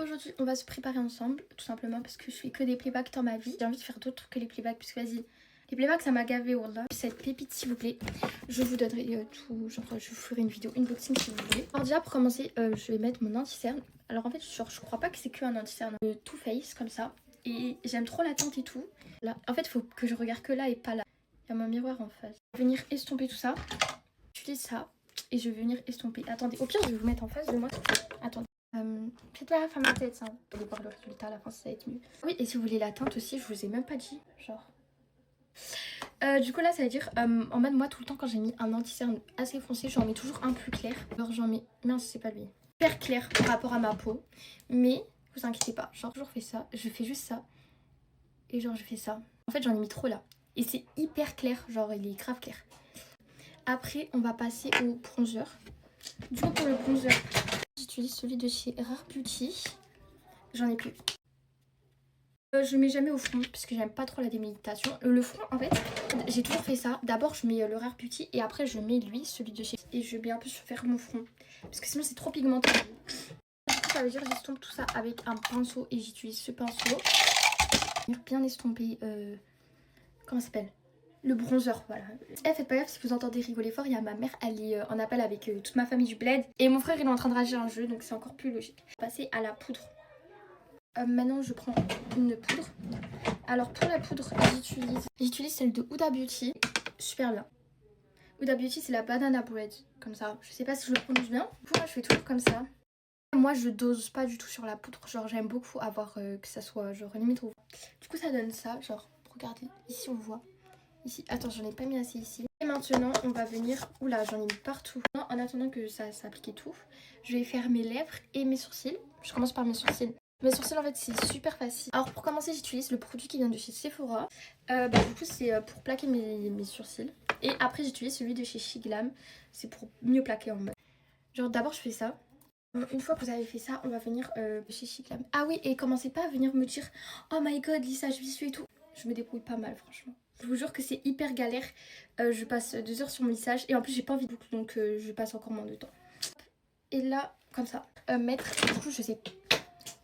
Aujourd'hui on va se préparer ensemble, tout simplement parce que je fais que des playbacks dans ma vie. J'ai envie de faire d'autres trucs que les playbacks, parce que vas-y, les playbacks ça m'a gavé, wallah. Cette pépite s'il vous plaît, je vous donnerai tout, genre je vous ferai une vidéo unboxing si vous voulez. Alors déjà pour commencer, je vais mettre mon anti-cerne. Alors en fait genre, je crois pas que c'est que un anti-cerne, Too Faced comme ça. Et j'aime trop la teinte et tout. Là, en fait il faut que je regarde que là et pas là. Il y a mon miroir en face. Je vais venir estomper tout ça. J'utilise ça et je vais venir estomper. Attendez, au pire je vais vous mettre en face de moi. Attendez. Faites gaffe à ma tête, ça. Vous allez voir le résultat à la fin, ça va être mieux. Oui, et si vous voulez la teinte aussi, je vous ai même pas dit. Genre. Du coup, là, ça veut dire en mode, moi, tout le temps, quand j'ai mis un anti-cerne assez foncé, j'en mets toujours un plus clair. Alors, j'en mets. Mince, c'est pas lui. Super clair par rapport à ma peau. Mais, vous inquiétez pas. Genre, toujours fait ça. Je fais juste ça. Et genre, je fais ça. En fait, j'en ai mis trop là. Et c'est hyper clair. Genre, il est grave clair. Après, on va passer au bronzer. Du coup, pour le bronzer, j'utilise celui de chez Rare Beauty. J'en ai plus. Je mets jamais au front parce que j'aime pas trop la déméditation. Le front, en fait, j'ai toujours fait ça. D'abord, je mets le Rare Beauty et après, je mets lui, celui de chez. Et je mets un peu sur faire mon front. Parce que sinon, c'est trop pigmenté. Ça veut dire que j'estompe tout ça avec un pinceau et j'utilise ce pinceau. Bien estomper. Comment ça s'appelle? Le bronzer, voilà. Faites pas gaffe si vous entendez rigoler fort, il y a ma mère, elle est en appel avec toute ma famille du bled. Et mon frère, il est en train de rager un jeu, donc c'est encore plus logique. Passer à la poudre. Maintenant, je prends une poudre. Alors, pour la poudre, j'utilise celle de Huda Beauty. Super bien. Huda Beauty, c'est la banana bread, comme ça. Je sais pas si je le prononce bien. Du coup, moi, je fais toujours comme ça. Moi, je dose pas du tout sur la poudre. Genre, j'aime beaucoup avoir que ça soit, genre, limite rouge. Du coup, ça donne ça. Genre, regardez, ici, on voit. Ici, attends, j'en ai pas mis assez ici. Et maintenant, on va venir... Oula, j'en ai mis partout. En attendant que ça s'applique et tout, je vais faire mes lèvres et mes sourcils. Je commence par mes sourcils. Mes sourcils, en fait, c'est super facile. Alors, pour commencer, j'utilise le produit qui vient de chez Sephora. Du coup, c'est pour plaquer mes sourcils. Et après, j'utilise celui de chez Shiglam. C'est pour mieux plaquer en mode. Genre, d'abord, je fais ça. Une fois que vous avez fait ça, on va venir chez Shiglam. Ah oui, et commencez pas à venir me dire « Oh my god, lissage vicieux et tout ». Je me débrouille pas mal, franchement. Je vous jure que c'est hyper galère. Je passe 2 heures sur mon lissage. Et en plus, j'ai pas envie de boucle, donc je passe encore moins de temps. Et là, comme ça, mettre... Du coup, je sais...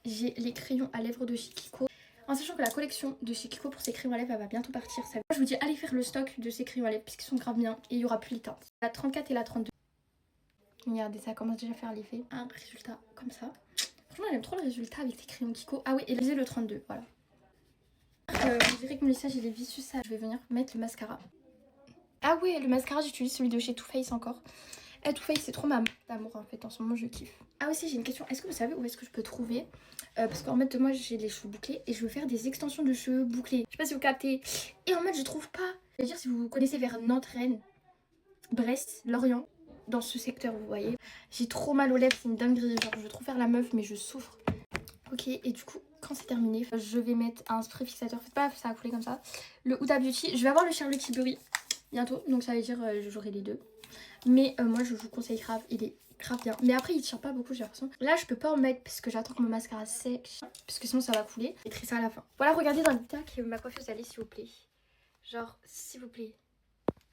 J'ai les crayons à lèvres de chez Kiko. En sachant que la collection de chez Kiko pour ces crayons à lèvres, elle va bientôt partir. Ça... Je vous dis, allez faire le stock de ces crayons à lèvres, puisqu'ils sont grave bien. Et il y aura plus les teintes. La 34 et la 32. Regardez, ça commence déjà à faire l'effet. Un résultat comme ça. Franchement, j'aime trop le résultat avec les crayons Kiko. Ah oui, et là, le 32, voilà. Vous verrez que mon lissage il est vicieux, ça. Je vais venir mettre le mascara. Ah oui, le mascara, j'utilise celui de chez Too Faced encore. Too Faced, c'est trop ma d'amour en fait, en ce moment je kiffe. Ah aussi, j'ai une question, est-ce que vous savez où est-ce que je peux trouver parce qu'en fait, moi j'ai les cheveux bouclés et je veux faire des extensions de cheveux bouclés. Je sais pas si vous captez. Et en fait, je trouve pas. Je veux dire, si vous connaissez vers Nantes, Rennes, Brest, Lorient, dans ce secteur, vous voyez. J'ai trop mal aux lèvres, c'est une dinguerie. Genre, je veux trop faire la meuf, mais je souffre. Ok, et du coup, quand c'est terminé, je vais mettre un spray fixateur. Faites pas, ça va couler comme ça. Le Huda Beauty. Je vais avoir le Charlotte Tilbury bientôt, donc ça veut dire j'aurai les deux. Mais moi, je vous conseille grave, il est grave bien. Mais après, il tire pas beaucoup, j'ai l'impression. Là, je peux pas en mettre parce que j'attends que mon mascara sèche. Parce que sinon, ça va couler. Je mettrai ça à la fin. Voilà, regardez dans le tac, ma coiffeuse, allez, s'il vous plaît. Genre, s'il vous plaît.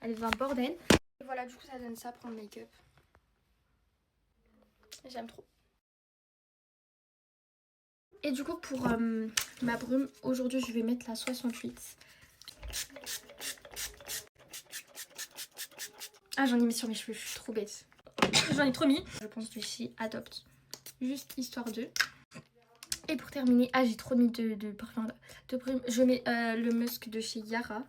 Elle est dans un bordel. Et voilà, du coup, ça donne ça pour le make-up. J'aime trop. Et du coup, pour ma brume, aujourd'hui, je vais mettre la 68. Ah, j'en ai mis sur mes cheveux, je suis trop bête. J'en ai trop mis. Je pense de chez Adopt. Juste histoire de. Et pour terminer, ah, j'ai trop mis de parfum de brume. Je mets le musk de chez Yara.